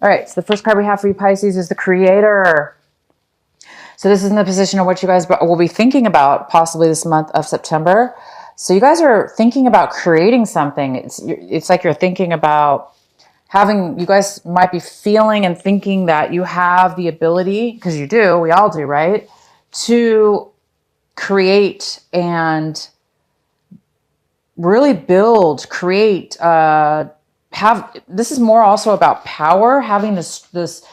All right, so the first card we have for you, Pisces, is the Creator. So this is in the position of what you guys will be thinking about possibly this month of September. So you guys are thinking about creating something. It's like you're thinking about having, you guys might be feeling and thinking that you have the ability, because you do, we all do, right? To create and really build, create, this is more also about power, having this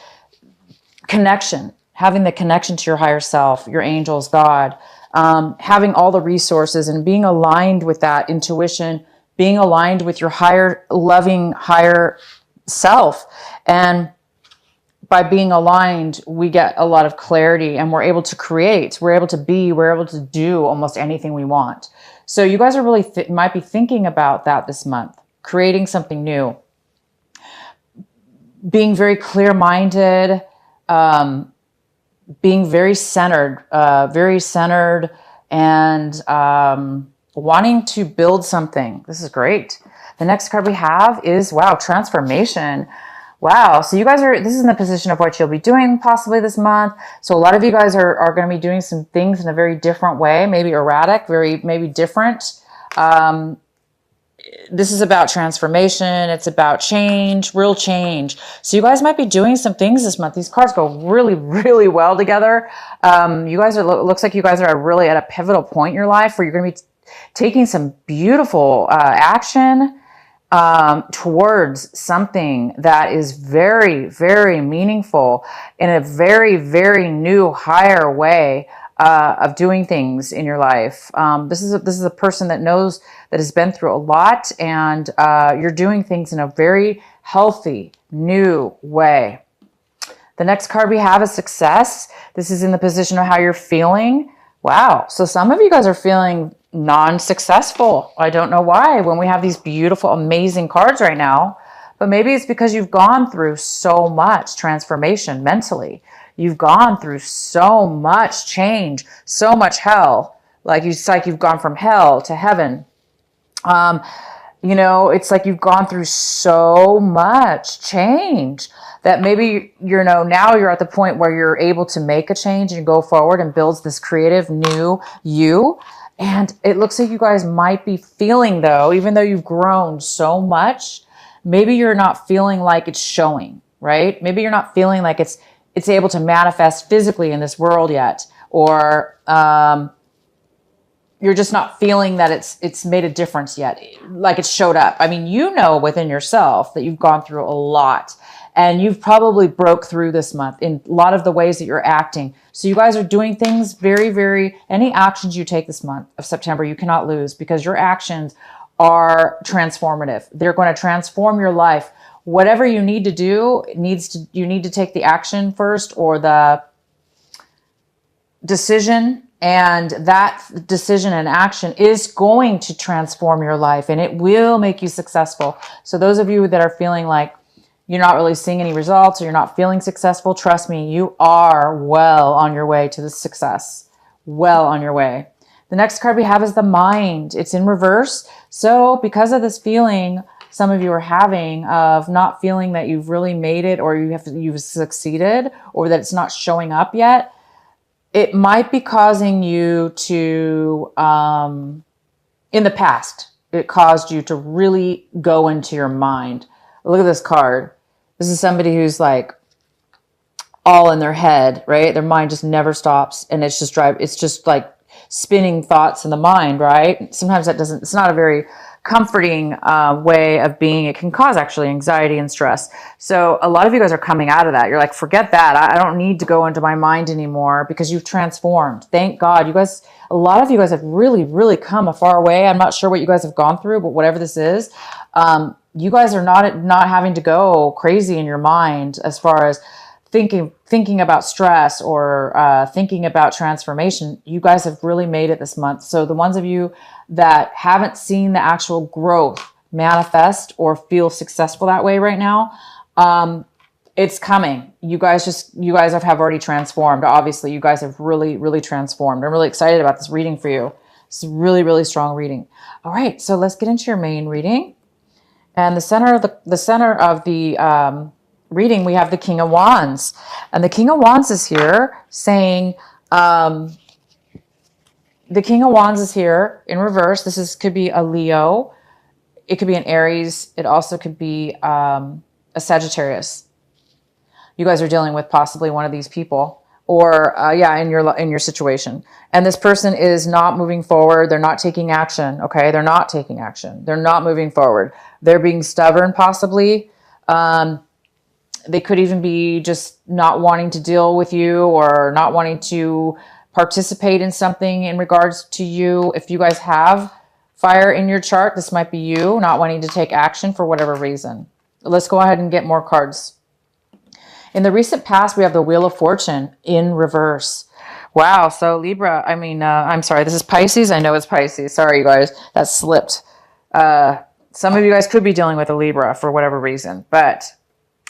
connection, having the connection to your higher self, your angels, God, having all the resources and being aligned with that intuition, being aligned with your higher, loving, higher self. And by being aligned, we get a lot of clarity and we're able to create, we're able to be, we're able to do almost anything we want. So you guys are really might be thinking about that this month, creating something new, being very clear-minded, being very centered and wanting to build something. This is great. The next card we have is, wow, transformation. Wow. So you guys this is in the position of what you'll be doing possibly this month. So a lot of you guys are going to be doing some things in a very different way, maybe erratic, maybe different. This is about transformation. It's about change, real change. So you guys might be doing some things this month. These cards go really, really well together. You guys looks like you guys are really at a pivotal point in your life where you're going to be taking some beautiful action towards something that is very, very meaningful in a very, very new, higher way of doing things in your life. This is a person that knows, that has been through a lot, and you're doing things in a very healthy, new way. The next card we have is success. This is in the position of how you're feeling. Wow. So some of you guys are feeling non-successful. I don't know why when we have these beautiful, amazing cards right now, but maybe it's because you've gone through so much transformation mentally. You've gone through so much change, so much hell. It's like you've gone from hell to heaven. You know, it's like you've gone through so much change that maybe, you know, now you're at the point where you're able to make a change and go forward and build this creative new you. And it looks like you guys might be feeling, though, even though you've grown so much, maybe you're not feeling like it's showing, right? Maybe you're not feeling like it's able to manifest physically in this world yet, or you're just not feeling that it's made a difference yet, like it's showed up. I mean, you know within yourself that you've gone through a lot, and you've probably broke through this month in a lot of the ways that you're acting. So you guys are doing things very, very, any actions you take this month of September, you cannot lose, because your actions are transformative. They're going to transform your life. Whatever you need to do, you need to take the action first, or the decision, and that decision and action is going to transform your life, and it will make you successful. So those of you that are feeling like you're not really seeing any results, or you're not feeling successful, trust me, you are well on your way to the success. Well on your way. The next card we have is the Mind. It's in reverse. So because of this feeling some of you are having of not feeling that you've really made it, or you've succeeded, or that it's not showing up yet, it might be causing you to, in the past, it caused you to really go into your mind. Look at this card. This is somebody who's like all in their head, right? Their mind just never stops, and it's just like spinning thoughts in the mind, right? Sometimes it's not a very comforting way of being. It can cause actually anxiety and stress. So a lot of you guys are coming out of that. You're like, forget that. I don't need to go into my mind anymore, because you've transformed. Thank God. You guys, a lot of you guys have really, really come a far way. I'm not sure what you guys have gone through, but whatever this is, you guys are not having to go crazy in your mind as far as thinking about stress or thinking about transformation. You guys have really made it this month. So the ones of you that haven't seen the actual growth manifest or feel successful that way right now, it's coming. You guys have already transformed. Obviously, you guys have really, really transformed. I'm really excited about this reading for you. It's a really, really strong reading. All right, so let's get into your main reading. And the center of the reading, we have the King of Wands. And the King of Wands is here saying, the King of Wands is here in reverse. Could be a Leo. It could be an Aries. It also could be a Sagittarius. You guys are dealing with possibly one of these people. Or in your situation, and this person is not moving forward. They're not taking action. Okay, they're not taking action. They're not moving forward. They're being stubborn, possibly. They could even be just not wanting to deal with you or not wanting to participate in something in regards to you. If you guys have fire in your chart, this might be you not wanting to take action for whatever reason. Let's go ahead and get more cards. In the recent past, we have the Wheel of Fortune in reverse. Wow. So Libra, I'm sorry, this is Pisces. I know it's Pisces. Sorry, you guys, that slipped. Some of you guys could be dealing with a Libra for whatever reason, but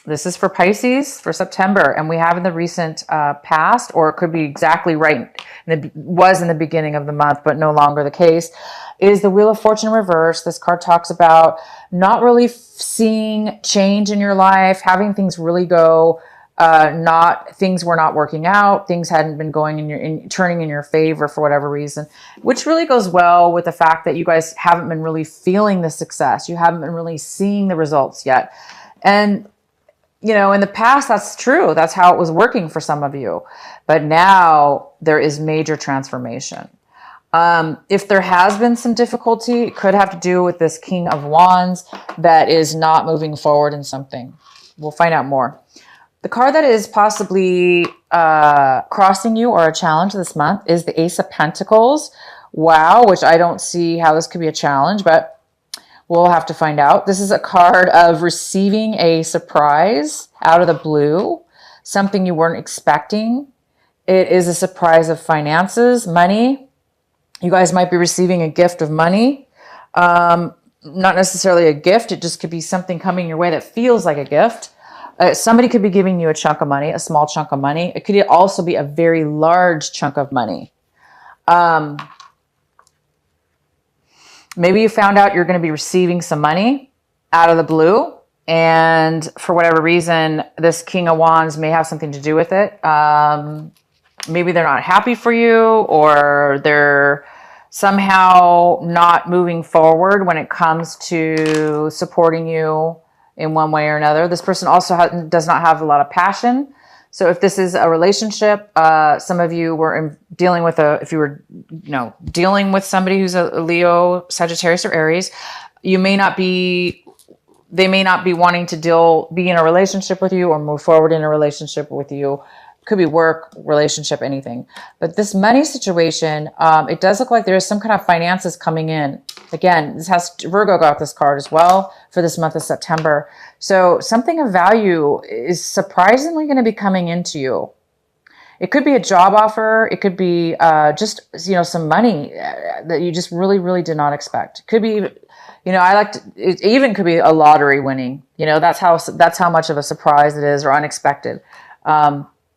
this is for Pisces for September. And we have in the recent past, or it could be exactly right, was in the beginning of the month, but no longer the case, is the Wheel of Fortune in reverse. This card talks about not really seeing change in your life, having things really go things were not working out. Things hadn't been going turning in your favor for whatever reason, which really goes well with the fact that you guys haven't been really feeling the success. You haven't been really seeing the results yet. And, in the past, that's true. That's how it was working for some of you. But now there is major transformation. If there has been some difficulty, it could have to do with this King of Wands that is not moving forward in something. We'll find out more. The card that is possibly crossing you or a challenge this month is the Ace of Pentacles. Wow, which I don't see how this could be a challenge, but we'll have to find out. This is a card of receiving a surprise out of the blue, something you weren't expecting. It is a surprise of finances, money. You guys might be receiving a gift of money. Not necessarily a gift. It just could be something coming your way that feels like a gift. Somebody could be giving you a chunk of money, a small chunk of money. It could also be a very large chunk of money. Maybe you found out you're going to be receiving some money out of the blue. And for whatever reason, this King of Wands may have something to do with it. Maybe they're not happy for you, or they're somehow not moving forward when it comes to supporting you in one way or another. This person also does not have a lot of passion. So if this is a relationship, some of you were dealing with dealing with somebody who's a Leo, Sagittarius, or Aries, they may not be wanting to be in a relationship with you or move forward in a relationship with you. Could be work, relationship, anything. But this money situation, it does look like there is some kind of finances coming in. Again, Virgo got this card as well for this month of September. So something of value is surprisingly going to be coming into you. It could be a job offer. It could be just some money that you just really, really did not expect. It could be, it even could be a lottery winning. That's how much of a surprise it is, or unexpected.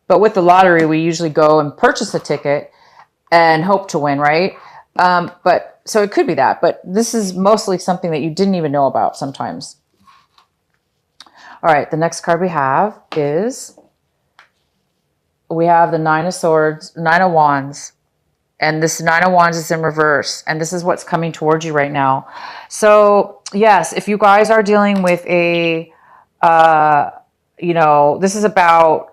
But with the lottery, we usually go and purchase a ticket and hope to win, right? So it could be that, but this is mostly something that you didn't even know about sometimes. All right, the next card we have is, we have the Nine of Wands. And this Nine of Wands is in reverse. And this is what's coming towards you right now. So yes, if you guys are dealing with this is about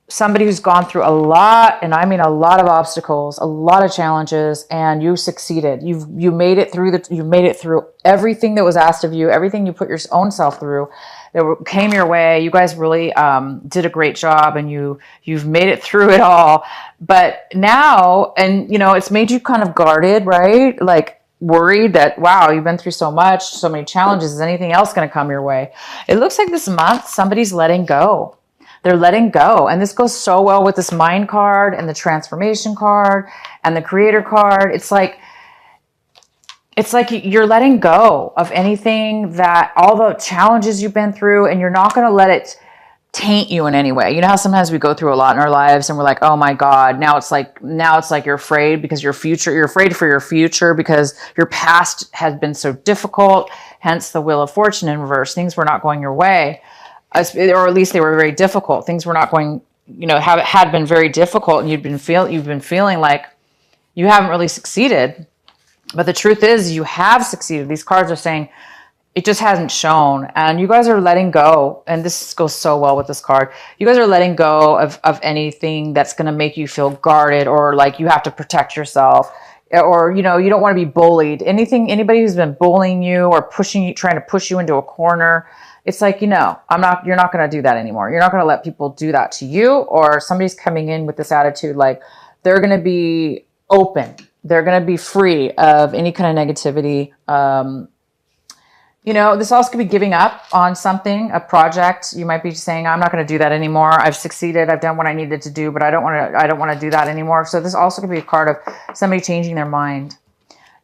somebody who's gone through a lot, and I mean a lot of obstacles, a lot of challenges, and you succeeded. You made it through you made it through everything that was asked of you, everything you put your own self through that came your way. You guys really did a great job, and you've made it through it all. But now, and it's made you kind of guarded, right? Like worried that, wow, you've been through so much, so many challenges. Is anything else going to come your way? It looks like this month somebody's letting go. They're letting go. And this goes so well with this Mind card and the Transformation card and the Creator card. It's like you're letting go of anything, all the challenges you've been through, and you're not going to let it taint you in any way. You know how sometimes we go through a lot in our lives and we're like, oh my God, now it's like you're afraid because you're afraid for your future because your past has been so difficult, hence the Wheel of Fortune in reverse. Things were not going your way. or at least they were very difficult. Things were not going, had been very difficult, and you've been feeling like you haven't really succeeded. But the truth is, you have succeeded. These cards are saying it just hasn't shown, and you guys are letting go. And this goes so well with this card. You guys are letting go of anything that's going to make you feel guarded, or like you have to protect yourself, or you don't want to be bullied. Anybody who's been bullying you or pushing you, trying to push you into a corner, it's like, you're not going to do that anymore. You're not going to let people do that to you. Or somebody's coming in with this attitude like they're going to be open. They're going to be free of any kind of negativity. This also could be giving up on something, a project. You might be saying, I'm not going to do that anymore. I've succeeded. I've done what I needed to do, but I don't want to do that anymore. So this also could be a card of somebody changing their mind.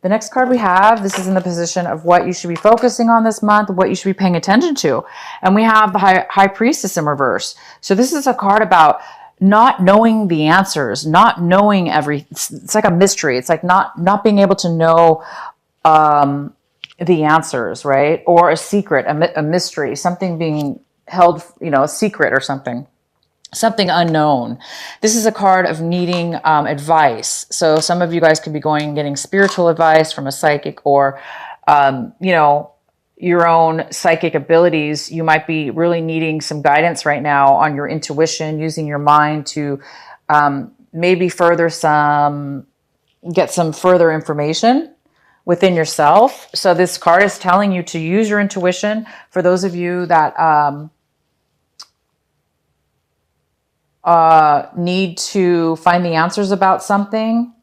The next card we have, this is in the position of what you should be focusing on this month, what you should be paying attention to. And we have the High Priestess in reverse. So this is a card about not knowing the answers, not knowing it's like a mystery. It's like not being able to know the answers, right? Or a secret, a mystery, something being held, a secret or something unknown. This is a card of needing advice. So some of you guys could be getting spiritual advice from a psychic, or, your own psychic abilities. You might be really needing some guidance right now on your intuition, using your mind to maybe get some further information within yourself. So this card is telling you to use your intuition. For those of you that need to find the answers about something,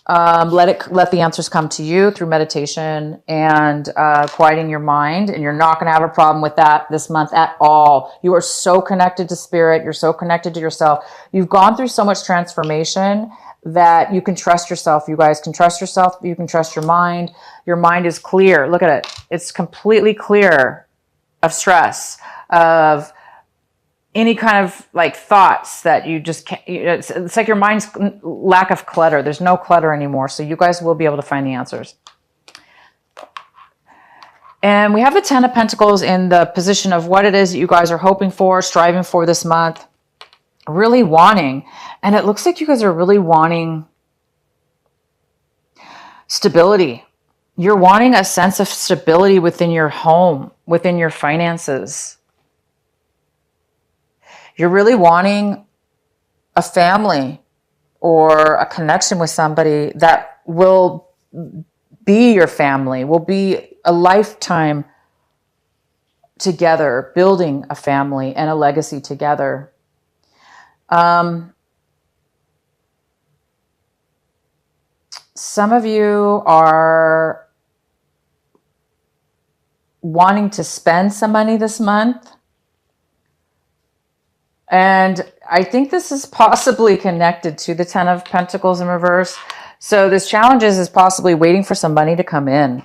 let the answers come to you through meditation and quieting your mind. And you're not going to have a problem with that this month at all. You are so connected to spirit. You're so connected to yourself. You've gone through so much transformation that you can trust yourself. You guys can trust yourself. You can trust your mind. Your mind is clear. Look at it. It's completely clear of stress, of any kind of like thoughts that you just can't. It's like your mind's lack of clutter. There's no clutter anymore. So you guys will be able to find the answers. And we have the Ten of Pentacles in the position of what it is that you guys are hoping for, striving for this month, really wanting. And it looks like you guys are really wanting stability. You're wanting a sense of stability within your home, within your finances. You're really wanting a family or a connection with somebody that will be your family, will be a lifetime together, building a family and a legacy together. Some of you are wanting to spend some money this month. And I think this is possibly connected to the Ten of Pentacles in reverse. So this challenge is possibly waiting for some money to come in.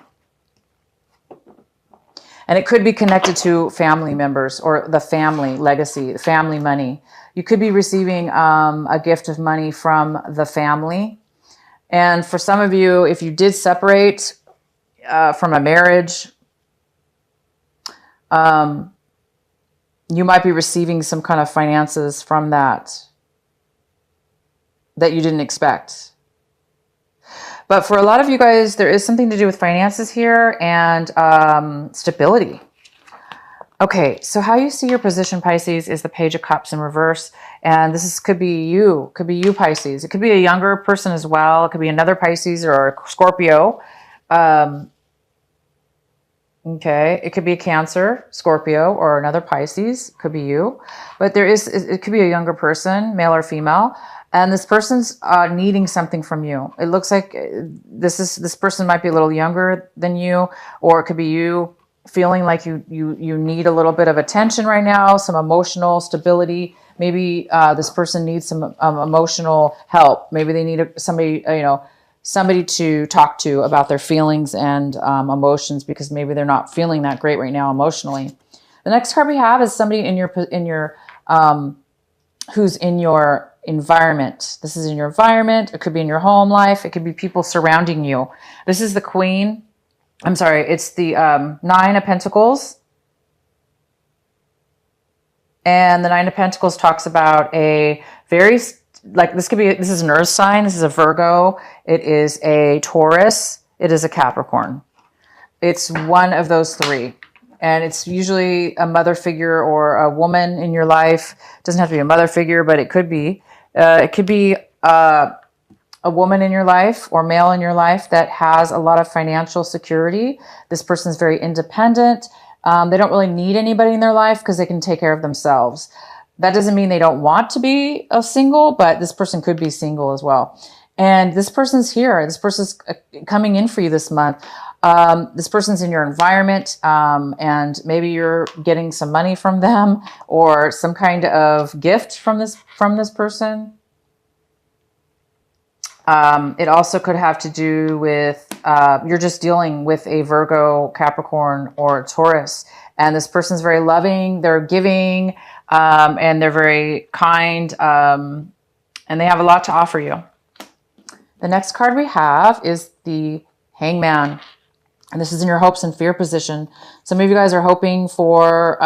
And it could be connected to family members or the family legacy, family money. You could be receiving a gift of money from the family. And for some of you, if you did separate from a marriage, you might be receiving some kind of finances from that you didn't expect. But for a lot of you guys, there is something to do with finances here and stability. Okay, so how you see your position, Pisces, is the Page of Cups in reverse. And could be you, Pisces. It could be a younger person as well. It could be another Pisces or a Scorpio. Okay, it could be a Cancer, Scorpio, or another Pisces. It could be you. But it could be a younger person, male or female. And this person's needing something from you. It looks like this person might be a little younger than you, or it could be you feeling like you need a little bit of attention right now, some emotional stability. Maybe this person needs some emotional help. Maybe they need somebody to talk to about their feelings and emotions, because maybe they're not feeling that great right now emotionally. The next card we have is somebody in your who's in your environment. This is in your environment. It could be in your home life. It could be people surrounding you. This is the Queen. I'm sorry. It's the Nine of Pentacles. And the Nine of Pentacles talks about a very, like this is an earth sign. This is a Virgo. It is a Taurus. It is a Capricorn. It's one of those three. And it's usually a mother figure or a woman in your life. It doesn't have to be a mother figure, but it could be. It could be a woman in your life or male in your life that has a lot of financial security. This person's very independent. They don't really need anybody in their life because they can take care of themselves. That doesn't mean they don't want to be a single, but this person could be single as well. And this person's here. This person's coming in for you this month. This person's in your environment, and maybe you're getting some money from them or some kind of gift from this person. It also could have to do with you're just dealing with a Virgo, Capricorn, or a Taurus, and this person's very loving. They're giving, and they're very kind, and they have a lot to offer you. The next card we have is the Hangman. And this is in your hopes and fear position. Some of you guys are hoping for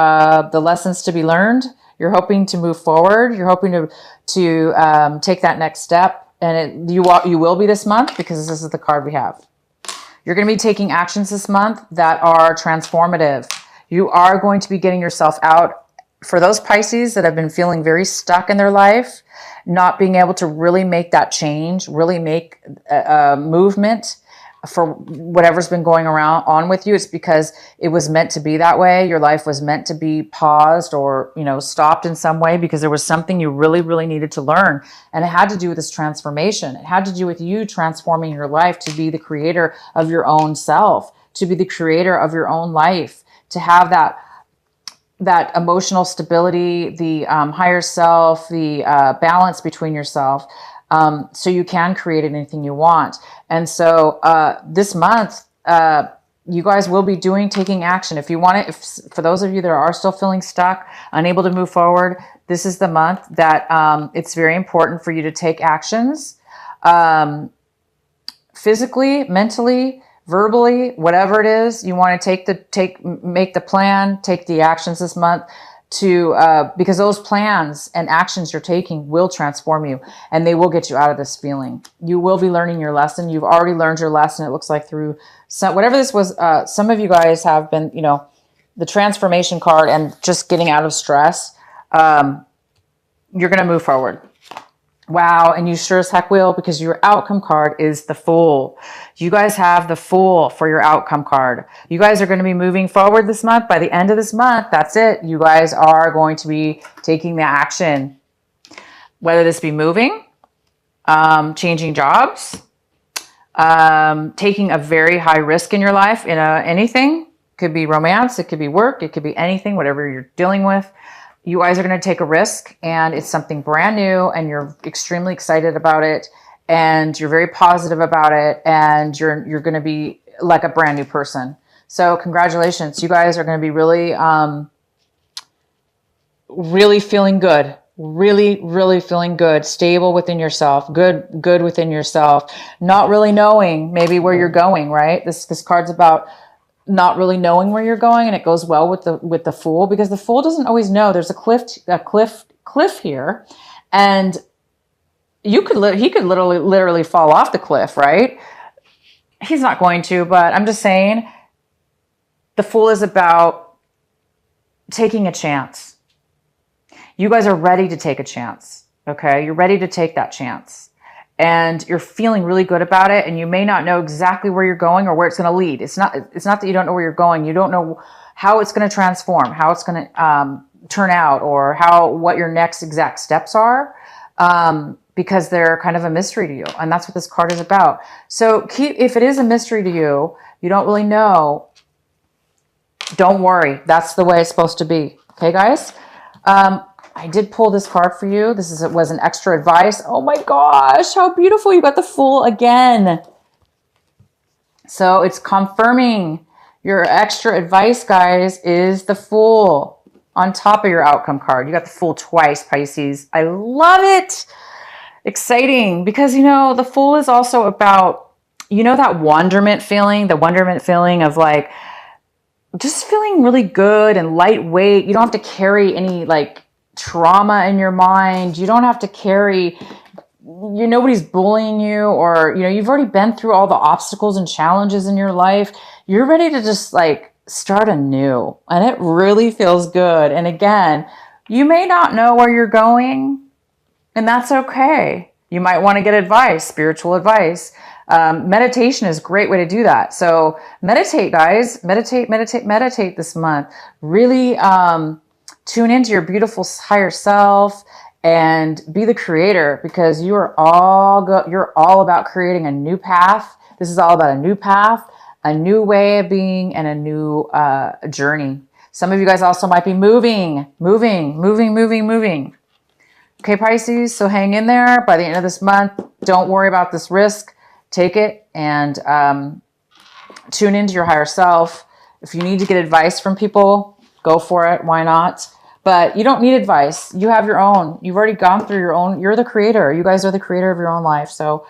the lessons to be learned. You're hoping to move forward. You're hoping to take that next step. And you will be this month because this is the card we have. You're going to be taking actions this month that are transformative. You are going to be getting yourself out. For those Pisces that have been feeling very stuck in their life, not being able to really make that change, really make a movement for whatever's been going on with you, it's because it was meant to be that way. Your life was meant to be paused or, stopped in some way because there was something you really, really needed to learn. And it had to do with this transformation. It had to do with you transforming your life to be the creator of your own self, to be the creator of your own life, to have that emotional stability, the higher self, the balance between yourself. So you can create anything you want. And so this month, you guys will be taking action. If you want it, for those of you that are still feeling stuck, unable to move forward, this is the month that it's very important for you to take actions, physically, mentally, verbally, whatever it is you want to make the plan, take the actions this month because those plans and actions you're taking will transform you and they will get you out of this feeling. You will be learning your lesson. You've already learned your lesson. It looks like through whatever this was. Some of you guys have been, the transformation card and just getting out of stress. You're going to move forward. Wow. And you sure as heck will, because your outcome card is the Fool. You guys have the Fool for your outcome card. You guys are going to be moving forward this month. By the end of this month, that's it. You guys are going to be taking the action, whether this be moving, changing jobs, taking a very high risk in your life in anything. Could be romance. It could be work. It could be anything, whatever you're dealing with. You guys are going to take a risk and it's something brand new and you're extremely excited about it and you're very positive about it and you're going to be like a brand new person. So congratulations. You guys are going to be really, really feeling good. Really, really feeling good, stable within yourself, good within yourself, not really knowing maybe where you're going, right? This card's about not really knowing where you're going, and it goes well with the Fool because the Fool doesn't always know. There's a cliff here, and he could literally fall off the cliff, right? He's not going to, but I'm just saying the Fool is about taking a chance. You guys are ready to take a chance, okay? You're ready to take that chance. And you're feeling really good about it, and you may not know exactly where you're going or where it's going to lead. It's not that you don't know where you're going. You don't know how it's going to transform, how it's going to turn out, or what your next exact steps are, because they're kind of a mystery to you. And that's what this card is about. So if it is a mystery to you, you don't really know, don't worry. That's the way it's supposed to be. Okay, guys? I did pull this card for you. Was an extra advice. Oh my gosh, how beautiful. You got the Fool again. So it's confirming your extra advice, guys, is the Fool on top of your outcome card. You got the Fool twice, Pisces. I love it. Exciting because, the Fool is also about, that wonderment feeling, of like, just feeling really good and lightweight. You don't have to carry any trauma in your mind. You don't have to carry, nobody's bullying you, or, you've already been through all the obstacles and challenges in your life. You're ready to just like start anew, and it really feels good. And again, you may not know where you're going, and that's okay. You might want to get advice, spiritual advice. Meditation is a great way to do that. So meditate, guys. Meditate this month. Really tune into your beautiful higher self and be the creator, because you're all about creating a new path. This is all about a new path, a new way of being, and a new journey. Some of you guys also might be moving. Okay, Pisces, so hang in there. By the end of this month, don't worry about this risk. Take it and tune into your higher self. If you need to get advice from people, go for it. Why not? But you don't need advice. You have your own. You've already gone through your own. You're the creator. You guys are the creator of your own life. So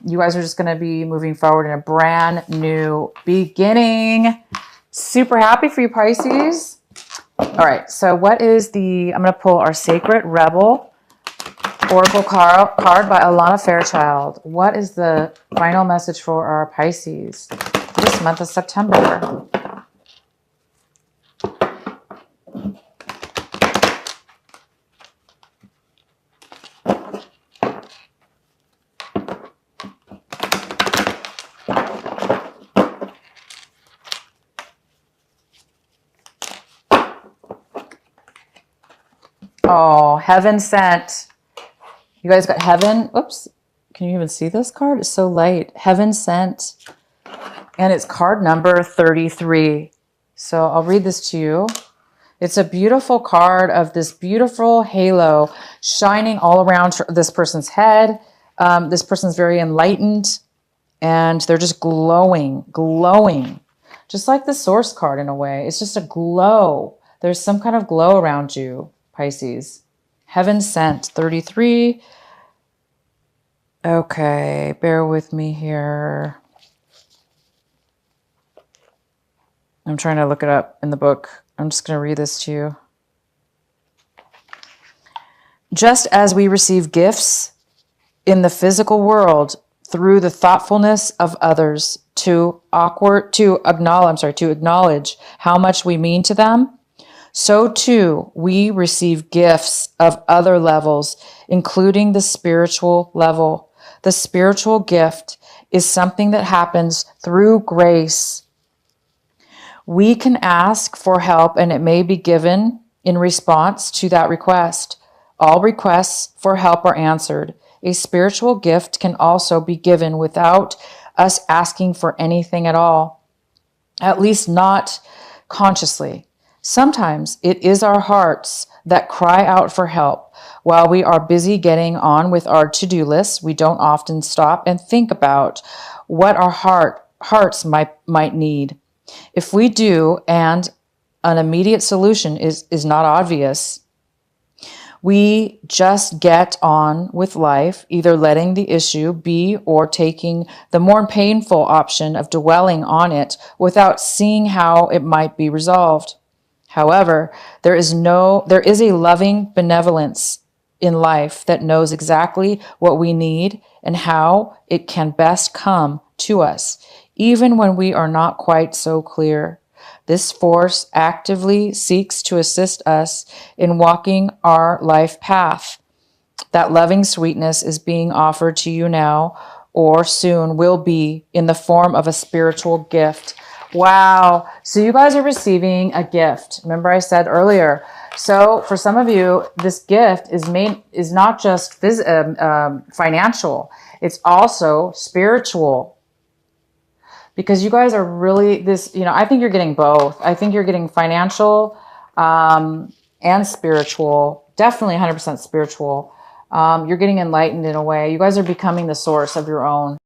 you guys are just going to be moving forward in a brand new beginning. Super happy for you, Pisces. All right, so I'm going to pull our Sacred Rebel Oracle card by Alana Fairchild. What is the final message for our Pisces this month of September? Oh, heaven sent. You guys got heaven. Oops. Can you even see this card? It's so light. Heaven sent. And it's card number 33. So I'll read this to you. It's a beautiful card of this beautiful halo shining all around this person's head. This person's very enlightened, and they're just glowing. Just like the source card in a way. It's just a glow. There's some kind of glow around you, Pisces. Heaven sent, 33. Okay, bear with me here. I'm trying to look it up in the book. I'm just going to read this to you. Just as we receive gifts in the physical world through the thoughtfulness of others to acknowledge how much we mean to them, so too we receive gifts of other levels, including the spiritual level. The spiritual gift is something that happens through grace. We can ask for help, and it may be given in response to that request. All requests for help are answered. A spiritual gift can also be given without us asking for anything at all, at least not consciously. Sometimes it is our hearts that cry out for help. While we are busy getting on with our to-do lists, we don't often stop and think about what our hearts might need. If we do, and an immediate solution is not obvious, we just get on with life, either letting the issue be or taking the more painful option of dwelling on it without seeing how it might be resolved. However, there is a loving benevolence in life that knows exactly what we need and how it can best come to us, even when we are not quite so clear. This force actively seeks to assist us in walking our life path. That loving sweetness is being offered to you now, or soon will be, in the form of a spiritual gift. Wow. So you guys are receiving a gift. Remember I said earlier. So for some of you, this gift is not just financial. It's also spiritual. Because you guys are really I think you're getting both. I think you're getting financial and spiritual. Definitely 100% spiritual. You're getting enlightened in a way. You guys are becoming the source of your own